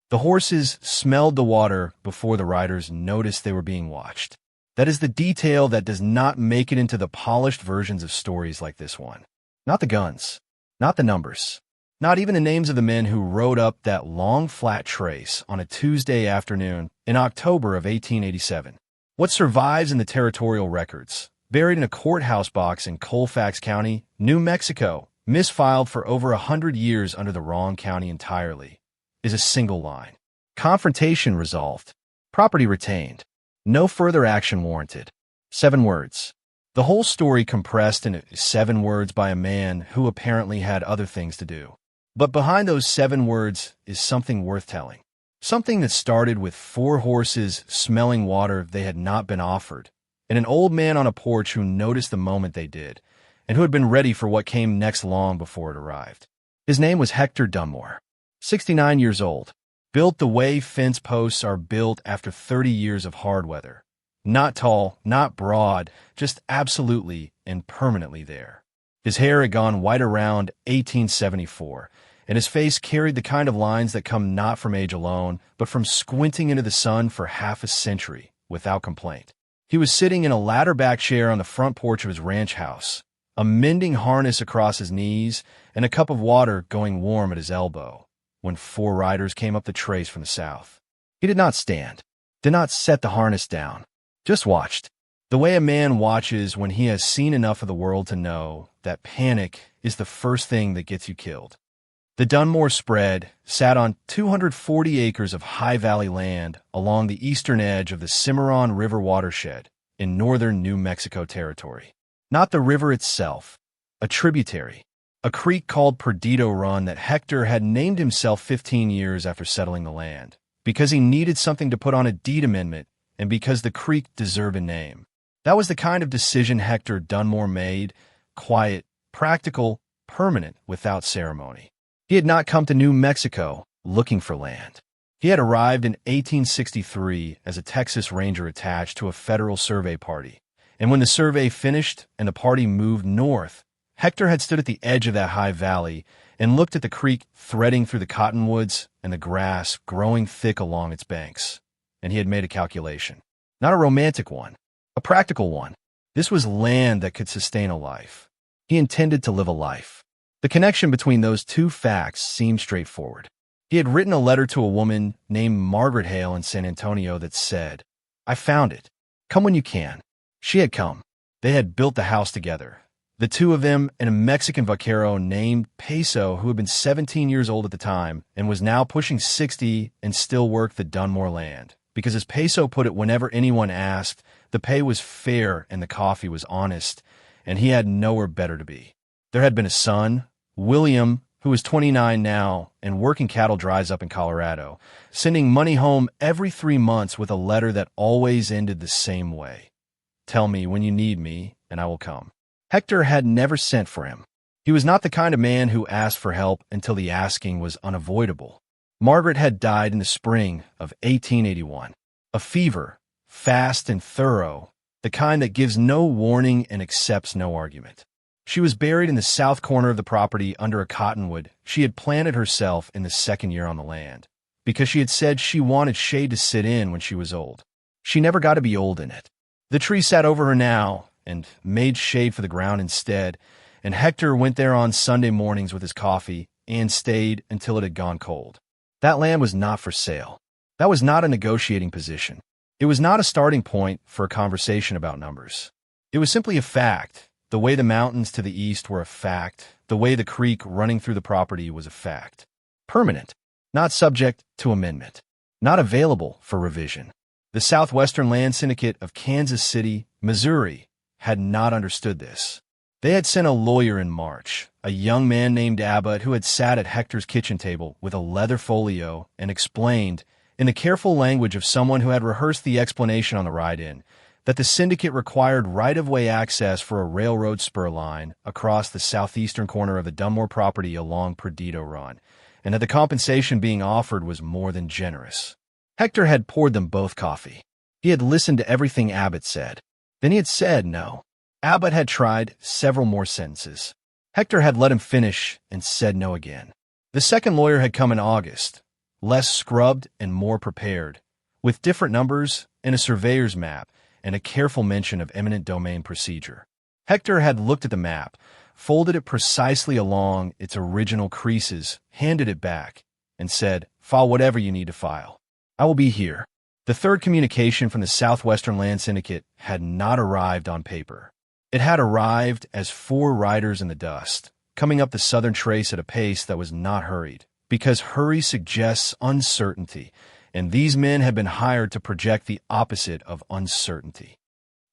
The horses smelled the water before the riders noticed they were being watched. That is the detail that does not make it into the polished versions of stories like this one. Not the guns, not the numbers, not even the names of the men who rode up that long flat trace on a Tuesday afternoon in October of 1887. What survives in the territorial records, buried in a courthouse box in Colfax County, New Mexico, misfiled for over 100 years under the wrong county entirely, is a single line. Confrontation resolved. Property retained. No further action warranted. 7 words. The whole story compressed into 7 words by a man who apparently had other things to do. But behind those 7 words is something worth telling. Something that started with 4 horses smelling water they had not been offered, and an old man on a porch who noticed the moment they did, and who had been ready for what came next long before it arrived. His name was Hector Dunnmore, 69 years old, built the way fence posts are built after 30 years of hard weather. Not tall, not broad, just absolutely and permanently there. His hair had gone white around 1874, and his face carried the kind of lines that come not from age alone, but from squinting into the sun for half a century, without complaint. He was sitting in a ladder-back chair on the front porch of his ranch house, a mending harness across his knees, and a cup of water going warm at his elbow, when 4 riders came up the trace from the south. He did not stand, did not set the harness down, just watched. The way a man watches when he has seen enough of the world to know that panic is the first thing that gets you killed. The Dunmore spread sat on 240 acres of high valley land along the eastern edge of the Cimarron River watershed in northern New Mexico territory. Not the river itself, a tributary, a creek called Perdido Run that Hector had named himself 15 years after settling the land, because he needed something to put on a deed amendment and because the creek deserved a name. That was the kind of decision Hector Dunnmore made, quiet, practical, permanent, without ceremony. He had not come to New Mexico looking for land. He had arrived in 1863 as a Texas Ranger attached to a federal survey party, and when the survey finished and the party moved north, Hector had stood at the edge of that high valley and looked at the creek threading through the cottonwoods and the grass growing thick along its banks, and he had made a calculation. Not a romantic one, a practical one. This was land that could sustain a life. He intended to live a life. The connection between those 2 facts seemed straightforward. He had written a letter to a woman named Margaret Hale in San Antonio that said, "I found it. Come when you can." She had come. They had built the house together. The 2 of them and a Mexican vaquero named Peso, who had been 17 years old at the time and was now pushing 60 and still worked the Dunnmore land. Because as Peso put it, whenever anyone asked, the pay was fair and the coffee was honest, and he had nowhere better to be. There had been a son, William, who was 29 now and working cattle dries up in Colorado, sending money home every 3 months with a letter that always ended the same way. "Tell me when you need me, and I will come." Hector had never sent for him. He was not the kind of man who asked for help until the asking was unavoidable. Margaret had died in the spring of 1881. A fever, fast and thorough, the kind that gives no warning and accepts no argument. She was buried in the south corner of the property under a cottonwood she had planted herself in the 2nd year on the land, because she had said she wanted shade to sit in when she was old. She never got to be old in it. The tree sat over her now and made shade for the ground instead, and Hector went there on Sunday mornings with his coffee and stayed until it had gone cold. That land was not for sale. That was not a negotiating position. It was not a starting point for a conversation about numbers. It was simply a fact. The way the mountains to the east were a fact. The way the creek running through the property was a fact. Permanent, not subject to amendment, not available for revision. The Southwestern Land Syndicate of Kansas City, Missouri, had not understood this. They had sent a lawyer in March, a young man named Abbott who had sat at Hector's kitchen table with a leather folio and explained, in the careful language of someone who had rehearsed the explanation on the ride-in, that the syndicate required right-of-way access for a railroad spur line across the southeastern corner of the Dunnmore property along Perdido Run, and that the compensation being offered was more than generous. Hector had poured them both coffee. He had listened to everything Abbott said. Then he had said no. Abbott had tried several more sentences. Hector had let him finish and said no again. The second lawyer had come in August, less scrubbed and more prepared, with different numbers and a surveyor's map and a careful mention of eminent domain procedure. Hector had looked at the map, folded it precisely along its original creases, handed it back, and said, "File whatever you need to file. I will be here." The third communication from the Southwestern Land Syndicate had not arrived on paper. It had arrived as 4 riders in the dust, coming up the southern trace at a pace that was not hurried, because hurry suggests uncertainty, and these men had been hired to project the opposite of uncertainty.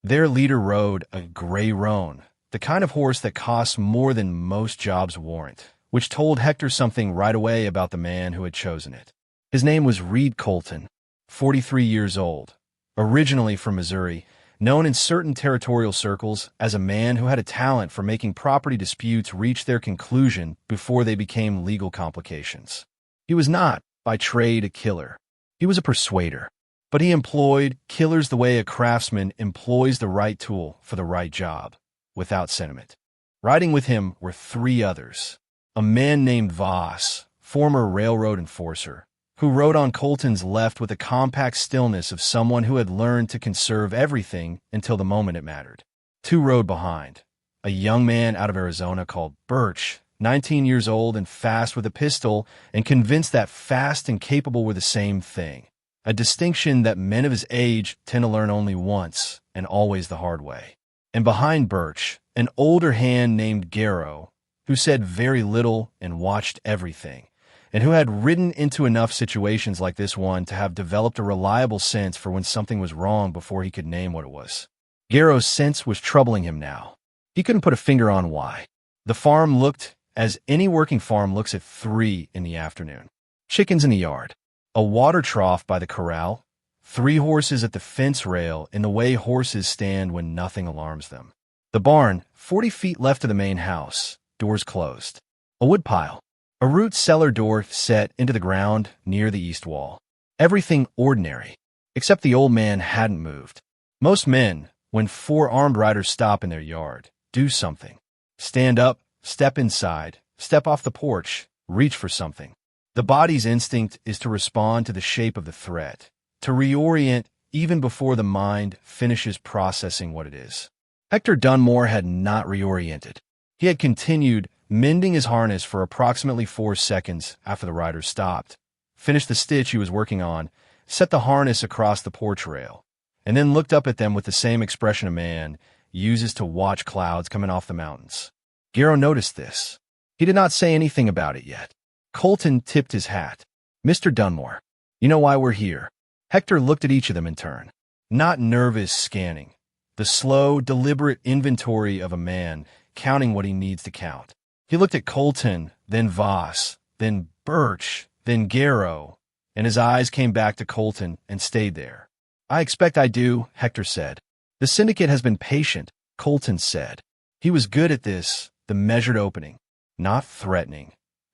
Their leader rode a gray roan, the kind of horse that costs more than most jobs warrant, which told Hector something right away about the man who had chosen it. His name was Reed Colton, 43 years old, originally from Missouri, known in certain territorial circles as a man who had a talent for making property disputes reach their conclusion before they became legal complications. He was not, by trade, a killer. He was a persuader, but he employed killers the way a craftsman employs the right tool for the right job, without sentiment. Riding with him were 3 others. A man named Voss, former railroad enforcer, who rode on Colton's left with the compact stillness of someone who had learned to conserve everything until the moment it mattered. 2 rode behind. A young man out of Arizona called Birch, 19 years old and fast with a pistol, and convinced that fast and capable were the same thing, a distinction that men of his age tend to learn only once, and always the hard way. And behind Birch, an older hand named Garrow, who said very little and watched everything, and who had ridden into enough situations like this one to have developed a reliable sense for when something was wrong before he could name what it was. Garrow's sense was troubling him now. He couldn't put a finger on why. The farm looked as any working farm looks at 3 in the afternoon. Chickens in the yard, a water trough by the corral, 3 horses at the fence rail in the way horses stand when nothing alarms them. The barn, 40 feet left of the main house, doors closed. A woodpile. A root cellar door set into the ground near the east wall. Everything ordinary, except the old man hadn't moved. Most men, when 4 armed riders stop in their yard, do something. Stand up, step inside, step off the porch, reach for something. The body's instinct is to respond to the shape of the threat, to reorient even before the mind finishes processing what it is. Hector Dunnmore had not reoriented. He had continued mending his harness for approximately 4 seconds after the riders stopped, finished the stitch he was working on, set the harness across the porch rail, and then looked up at them with the same expression a man uses to watch clouds coming off the mountains. Garrow noticed this. He did not say anything about it yet. Colton tipped his hat. "Mr. Dunnmore, you know why we're here." Hector looked at each of them in turn. Not nervous scanning. The slow, deliberate inventory of a man counting what he needs to count. He looked at Colton, then Voss, then Birch, then Garrow, and his eyes came back to Colton and stayed there. "I expect I do," Hector said. "The syndicate has been patient," Colton said. He was good at this, the measured opening, not threatening.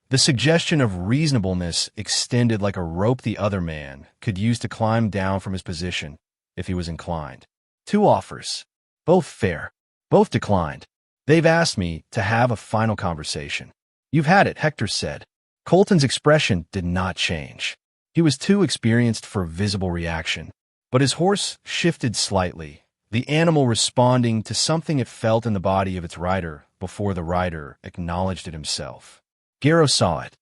The suggestion of reasonableness extended like a rope the other man could use to climb down from his position if he was inclined. 2 offers, both fair, both declined. "They've asked me to have a final conversation." "You've had it," Hector said. Colton's expression did not change. He was too experienced for visible reaction, but his horse shifted slightly, the animal responding to something it felt in the body of its rider before the rider acknowledged it himself. Garrow saw it.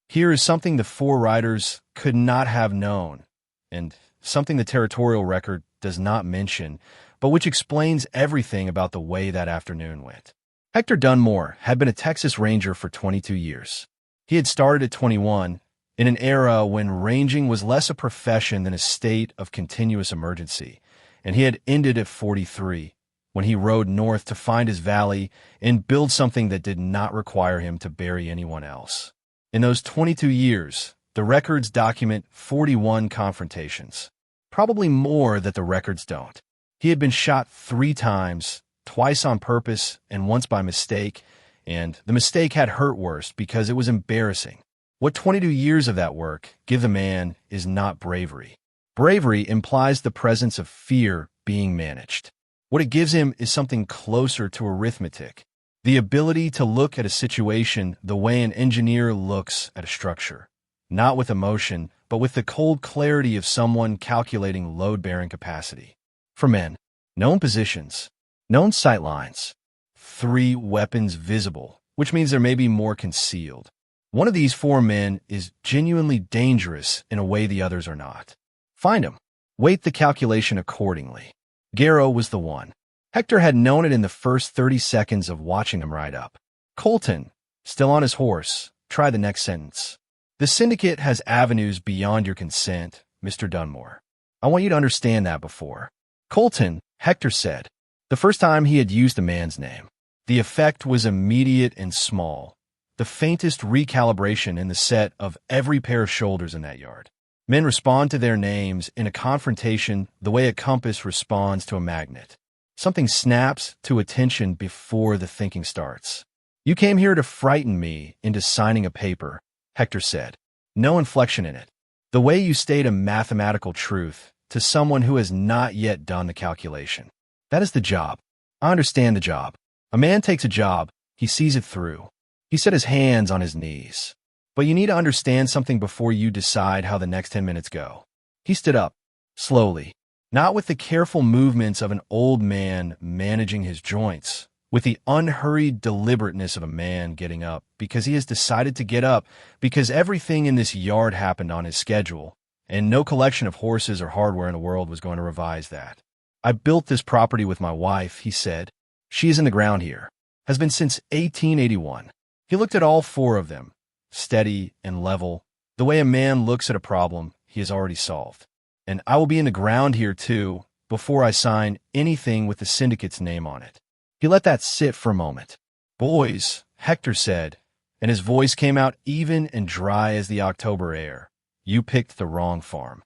Here is something the 4 riders could not have known, and something the territorial record does not mention, but which explains everything about the way that afternoon went. Hector Dunnmore had been a Texas Ranger for 22 years. He had started at 21, in an era when ranging was less a profession than a state of continuous emergency, and he had ended at 43, when he rode north to find his valley and build something that did not require him to bury anyone else. In those 22 years, the records document 41 confrontations, probably more that the records don't. He had been shot 3 times, twice on purpose and once by mistake, and the mistake had hurt worse because it was embarrassing. What 22 years of that work give the man is not bravery. Bravery implies the presence of fear being managed. What it gives him is something closer to arithmetic, the ability to look at a situation the way an engineer looks at a structure, not with emotion, but with the cold clarity of someone calculating load-bearing capacity. For men, known positions, known sight lines, 3 weapons visible, which means there may be more concealed. One of these 4 men is genuinely dangerous in a way the others are not. Find him. Weight the calculation accordingly. Garrow was the one. Hector had known it in the first 30 seconds of watching him ride up. Colton, still on his horse, try the next sentence. The syndicate has avenues beyond your consent, Mr. Dunnmore. I want you to understand that before. Colton, Hector said, the first time he had used a man's name. The effect was immediate and small, the faintest recalibration in the set of every pair of shoulders in that yard. Men respond to their names in a confrontation the way a compass responds to a magnet. Something snaps to attention before the thinking starts. You came here to frighten me into signing a paper, Hector said. No inflection in it. The way you state a mathematical truth to someone who has not yet done the calculation. That is the job. I understand the job. A man takes a job, he sees it through. He set his hands on his knees. But you need to understand something before you decide how the next 10 minutes go. He stood up, slowly, not with the careful movements of an old man managing his joints, with the unhurried deliberateness of a man getting up because he has decided to get up because everything in this yard happened on his schedule, and no collection of horses or hardware in the world was going to revise that. I built this property with my wife, he said. She is in the ground here, has been since 1881. He looked at all 4 of them, steady and level, the way a man looks at a problem he has already solved. And I will be in the ground here too, before I sign anything with the syndicate's name on it. He let that sit for a moment. Boys, Hector said, and his voice came out even and dry as the October air. You picked the wrong farm.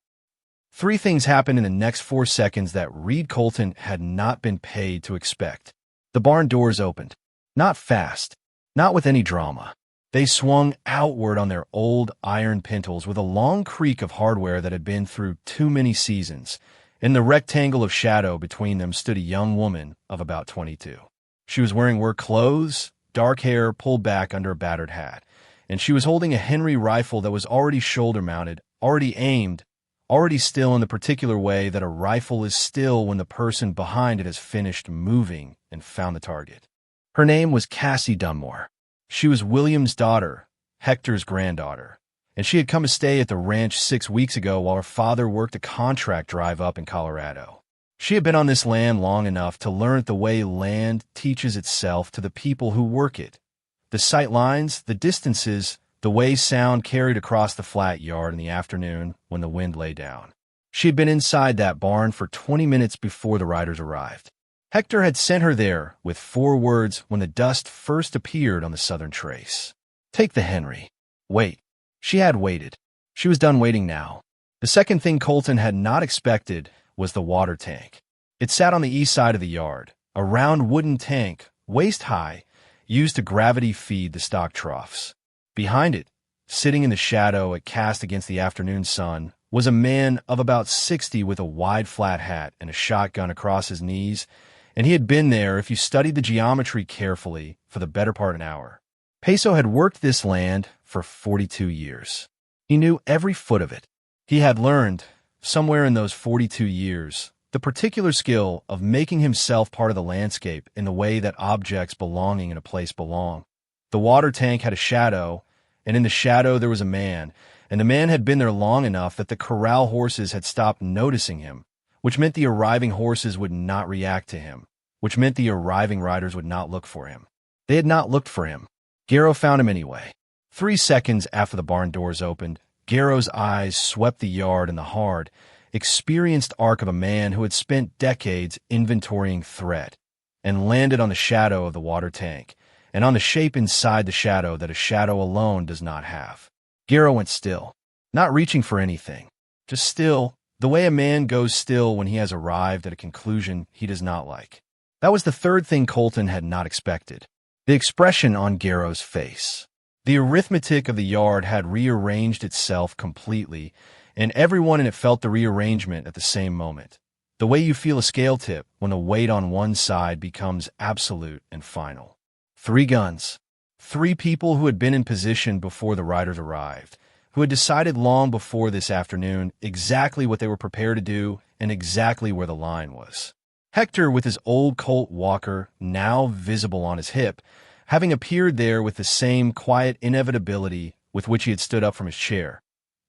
3 things happened in the next 4 seconds that Reed Colton had not been paid to expect. The barn doors opened. Not fast. Not with any drama. They swung outward on their old iron pintles with a long creak of hardware that had been through too many seasons. In the rectangle of shadow between them stood a young woman of about 22. She was wearing work clothes, dark hair pulled back under a battered hat, and she was holding a Henry rifle that was already shoulder-mounted, already aimed, already still in the particular way that a rifle is still when the person behind it has finished moving and found the target. Her name was Cassie Dunnmore. She was William's daughter, Hector's granddaughter, and she had come to stay at the ranch 6 weeks ago while her father worked a contract drive up in Colorado. She had been on this land long enough to learn the way land teaches itself to the people who work it. The sight lines, the distances, the way sound carried across the flat yard in the afternoon when the wind lay down. She had been inside that barn for 20 minutes before the riders arrived. Hector had sent her there with 4 words when the dust first appeared on the southern trace. Take the Henry. Wait. She had waited. She was done waiting now. The second thing Colton had not expected was the water tank. It sat on the east side of the yard, a round wooden tank, waist high, used to gravity feed the stock troughs. Behind it, sitting in the shadow it cast against the afternoon sun, was a man of about 60 with a wide flat hat and a shotgun across his knees, and he had been there, if you studied the geometry carefully, for the better part of an hour. Peso had worked this land for 42 years. He knew every foot of it. He had learned, somewhere in those 42 years, the particular skill of making himself part of the landscape in the way that objects belonging in a place belong. The water tank had a shadow, and in the shadow there was a man, and the man had been there long enough that the corral horses had stopped noticing him, which meant the arriving horses would not react to him, which meant the arriving riders would not look for him. They had not looked for him. Garrow found him anyway. 3 seconds after the barn doors opened, Garrow's eyes swept the yard and the hard, experienced arc of a man who had spent decades inventorying threat, and landed on the shadow of the water tank, and on the shape inside the shadow that a shadow alone does not have. Garrow went still, not reaching for anything, just still, the way a man goes still when he has arrived at a conclusion he does not like. That was the third thing Colton had not expected. The expression on Garrow's face. The arithmetic of the yard had rearranged itself completely, and everyone in it felt the rearrangement at the same moment. The way you feel a scale tip when the weight on one side becomes absolute and final. 3 guns. 3 people who had been in position before the riders arrived, who had decided long before this afternoon exactly what they were prepared to do and exactly where the line was. Hector, with his old Colt Walker now visible on his hip, having appeared there with the same quiet inevitability with which he had stood up from his chair.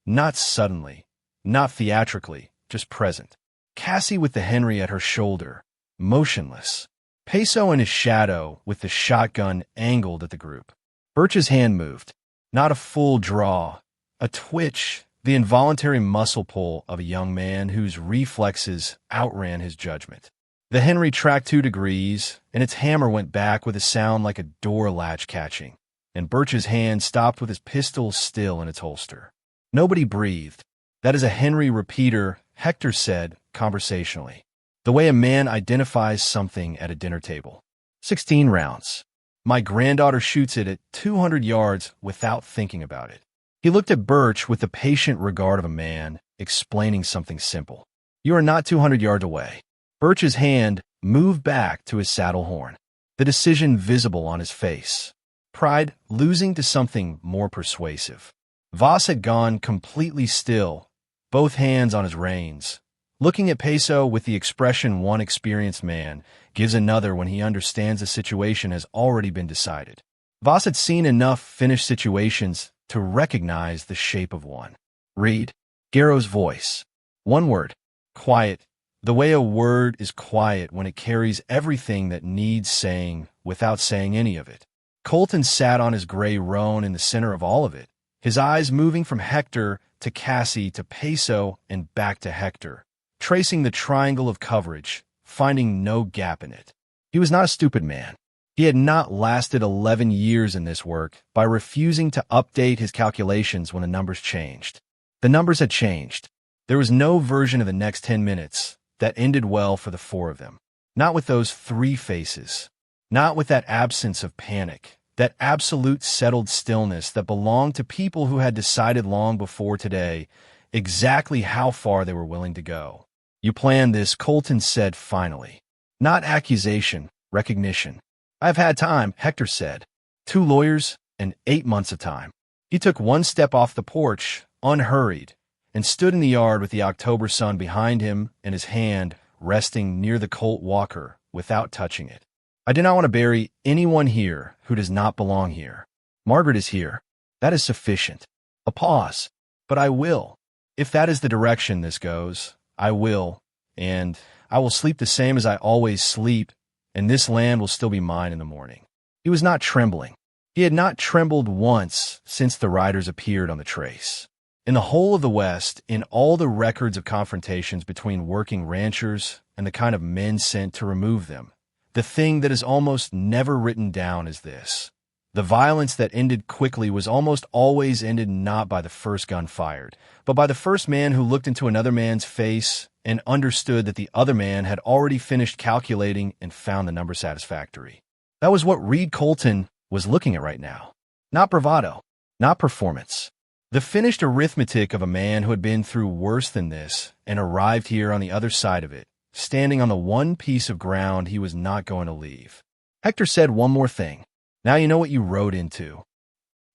Not suddenly, not theatrically, just present. Cassie with the Henry at her shoulder, motionless. Peso in his shadow with the shotgun angled at the group. Birch's hand moved. Not a full draw, a twitch, the involuntary muscle pull of a young man whose reflexes outran his judgment. The Henry tracked 2 degrees, and its hammer went back with a sound like a door latch catching, and Birch's hand stopped with his pistol still in its holster. Nobody breathed. That is a Henry repeater, Hector said conversationally. The way a man identifies something at a dinner table. 16 rounds. My granddaughter shoots it at 200 yards without thinking about it. He looked at Birch with the patient regard of a man explaining something simple. You are not 200 yards away. Birch's hand moved back to his saddle horn, the decision visible on his face. Pride losing to something more persuasive. Voss had gone completely still, both hands on his reins, looking at Peso with the expression one experienced man gives another when he understands a situation has already been decided. Voss had seen enough finished situations to recognize the shape of one. Read. Garrow's voice. One word. Quiet. The way a word is quiet when it carries everything that needs saying without saying any of it. Colton sat on his gray roan in the center of all of it, his eyes moving from Hector to Cassie to Peso and back to Hector, tracing the triangle of coverage, finding no gap in it. He was not a stupid man. He had not lasted 11 years in this work by refusing to update his calculations when the numbers changed. The numbers had changed. There was no version of the next 10 minutes that ended well for the 4 of them. Not with those 3 faces. Not with that absence of panic, that absolute settled stillness that belonged to people who had decided long before today exactly how far they were willing to go. You planned this, Colton said finally. Not accusation, recognition. I've had time, Hector said. 2 lawyers and 8 months of time. He took 1 step off the porch, unhurried, and stood in the yard with the October sun behind him and his hand resting near the Colt Walker without touching it. I do not want to bury anyone here who does not belong here. Margaret is here. That is sufficient. A pause. But I will. If that is the direction this goes, I will, and I will sleep the same as I always sleep, and this land will still be mine in the morning. He was not trembling. He had not trembled once since the riders appeared on the trace. In the whole of the West, in all the records of confrontations between working ranchers and the kind of men sent to remove them, the thing that is almost never written down is this. The violence that ended quickly was almost always ended not by the first gun fired, but by the first man who looked into another man's face and understood that the other man had already finished calculating and found the number satisfactory. That was what Reed Colton was looking at right now. Not bravado, not performance. The finished arithmetic of a man who had been through worse than this and arrived here on the other side of it, standing on the one piece of ground he was not going to leave. Hector said one more thing. Now you know what you rode into.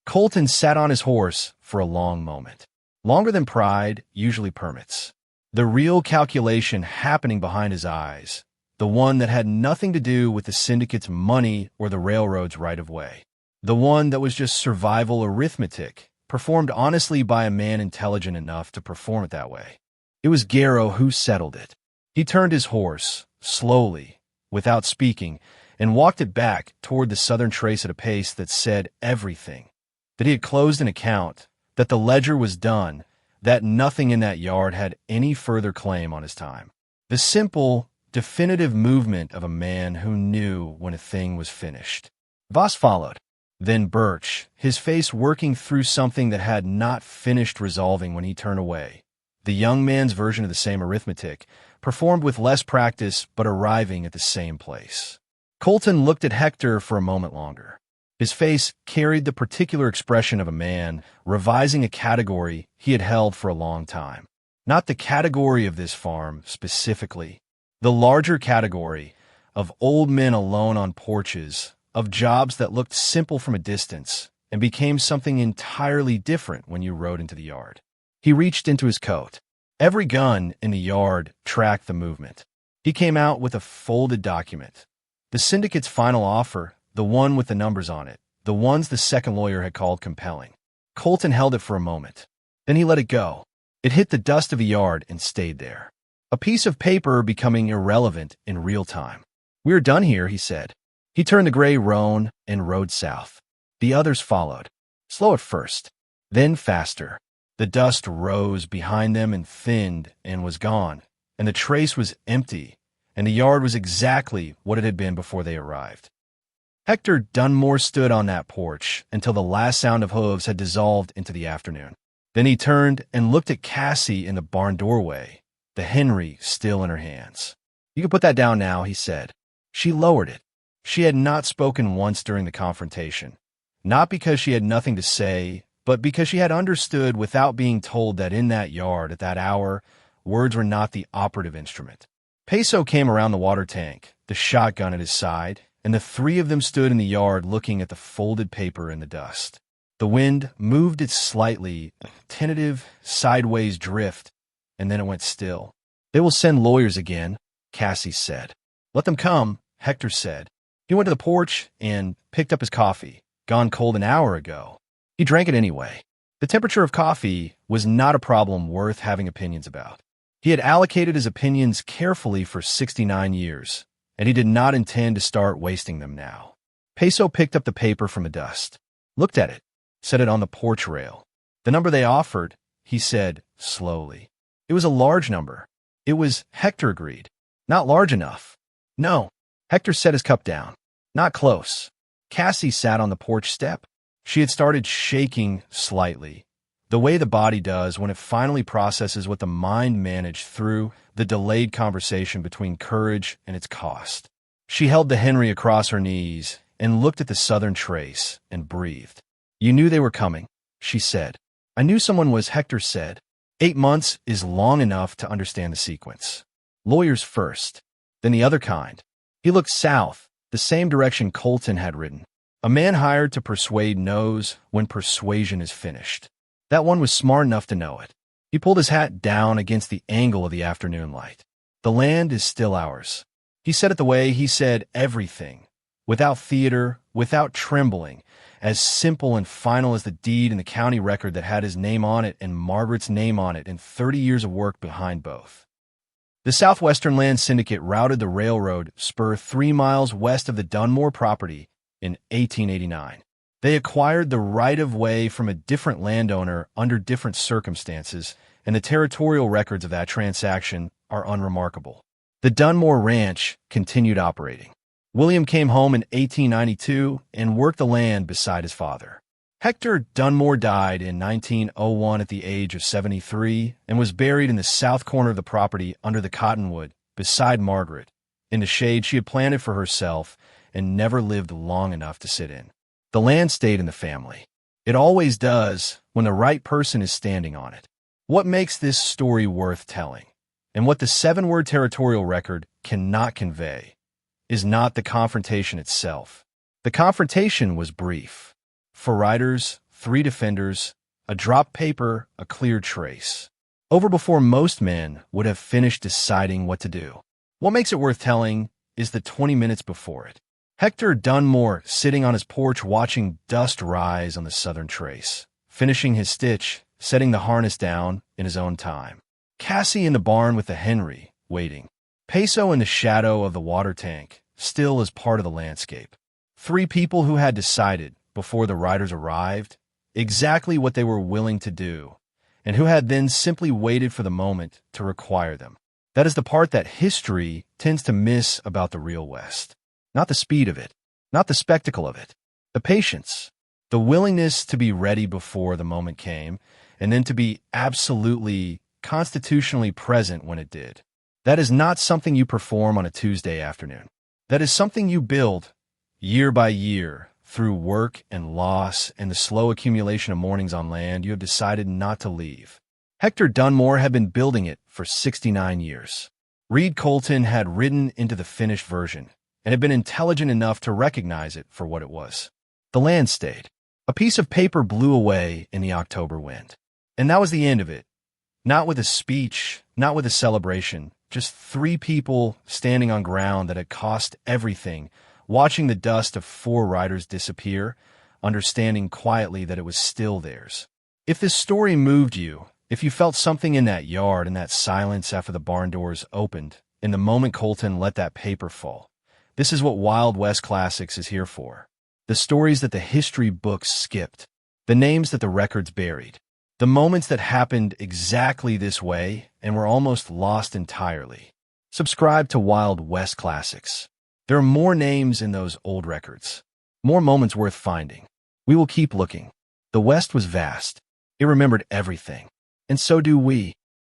Colton sat on his horse for a long moment. Longer than pride usually permits. The real calculation happening behind his eyes. The one that had nothing to do with the syndicate's money or the railroad's right-of-way. The one that was just survival arithmetic, performed honestly by a man intelligent enough to perform it that way. It was Garrow who settled it. He turned his horse, slowly, without speaking, and walked it back toward the southern trace at a pace that said everything. That he had closed an account, that the ledger was done, that nothing in that yard had any further claim on his time. The simple, definitive movement of a man who knew when a thing was finished. Voss followed. Then Birch, his face working through something that had not finished resolving when he turned away. The young man's version of the same arithmetic, performed with less practice but arriving at the same place. Colton looked at Hector for a moment longer. His face carried the particular expression of a man revising a category he had held for a long time. Not the category of this farm, specifically. The larger category of old men alone on porches, of jobs that looked simple from a distance, and became something entirely different when you rode into the yard. He reached into his coat. Every gun in the yard tracked the movement. He came out with a folded document. The syndicate's final offer, the one with the numbers on it, the ones the second lawyer had called compelling. Colton held it for a moment. Then he let it go. It hit the dust of the yard and stayed there. A piece of paper becoming irrelevant in real time. "We're done here," he said. He turned the gray roan and rode south. The others followed. Slow at first, then faster. The dust rose behind them and thinned and was gone, and the trace was empty, and the yard was exactly what it had been before they arrived. Hector Dunnmore stood on that porch until the last sound of hooves had dissolved into the afternoon. Then he turned and looked at Cassie in the barn doorway, the Henry still in her hands. "You can put that down now," he said. She lowered it. She had not spoken once during the confrontation, not because she had nothing to say, but because she had understood without being told that in that yard at that hour, words were not the operative instrument. Peso came around the water tank, the shotgun at his side, and the three of them stood in the yard looking at the folded paper in the dust. The wind moved it slightly, tentative, sideways drift, and then it went still. "They will send lawyers again," Cassie said. "Let them come," Hector said. He went to the porch and picked up his coffee, gone cold an hour ago. He drank it anyway. The temperature of coffee was not a problem worth having opinions about. He had allocated his opinions carefully for 69 years, and he did not intend to start wasting them now. Peso picked up the paper from the dust, looked at it, set it on the porch rail. "The number they offered," he said slowly. "It was a large number." It was, Hector agreed. "Not large enough." "No." Hector set his cup down. "Not close." Cassie sat on the porch step. She had started shaking slightly, the way the body does when it finally processes what the mind managed through the delayed conversation between courage and its cost. She held the Henry across her knees and looked at the southern trace and breathed. "You knew they were coming," she said. "I knew someone was," Hector said. 8 months is long enough to understand the sequence. Lawyers first, then the other kind. He looked south, the same direction Colton had ridden. A man hired to persuade knows when persuasion is finished. That one was smart enough to know it. He pulled his hat down against the angle of the afternoon light. "The land is still ours." He said it the way he said everything, without theater, without trembling, as simple and final as the deed in the county record that had his name on it and Margaret's name on it and 30 years of work behind both. The Southwestern Land Syndicate routed the railroad spur 3 miles west of the Dunnmore property in 1889. They acquired the right-of-way from a different landowner under different circumstances, and the territorial records of that transaction are unremarkable. The Dunmore Ranch continued operating. William came home in 1892 and worked the land beside his father. Hector Dunnmore died in 1901 at the age of 73 and was buried in the south corner of the property under the cottonwood beside Margaret, in the shade she had planted for herself and never lived long enough to sit in. The land stayed in the family. It always does when the right person is standing on it. What makes this story worth telling, and what the 7-word territorial record cannot convey, is not the confrontation itself. The confrontation was brief. 4 riders, 3 defenders, a dropped paper, a clear trace. Over before most men would have finished deciding what to do. What makes it worth telling is the 20 minutes before it. Hector Dunnmore sitting on his porch watching dust rise on the southern trace, finishing his stitch, setting the harness down in his own time. Cassie in the barn with the Henry, waiting. Peso in the shadow of the water tank, still as part of the landscape. 3 people who had decided, before the riders arrived, exactly what they were willing to do, and who had then simply waited for the moment to require them. That is the part that history tends to miss about the real West. Not the speed of it, not the spectacle of it, the patience, the willingness to be ready before the moment came, and then to be absolutely, constitutionally present when it did. That is not something you perform on a Tuesday afternoon. That is something you build, year by year, through work and loss and the slow accumulation of mornings on land you have decided not to leave. Hector Dunnmore had been building it for 69 years. Reed Colton had ridden into the finished version and had been intelligent enough to recognize it for what it was. The land stayed. A piece of paper blew away in the October wind. And that was the end of it. Not with a speech, not with a celebration, just three people standing on ground that had cost everything, watching the dust of four riders disappear, understanding quietly that it was still theirs. If this story moved you, if you felt something in that yard, in that silence after the barn doors opened, in the moment Colton let that paper fall, this is what Wild West Classics is here for. The stories that the history books skipped, the names that the records buried, the moments that happened exactly this way and were almost lost entirely. Subscribe to Wild West Classics. There are more names in those old records, more moments worth finding. We will keep looking. The West was vast. It remembered everything. And so do we.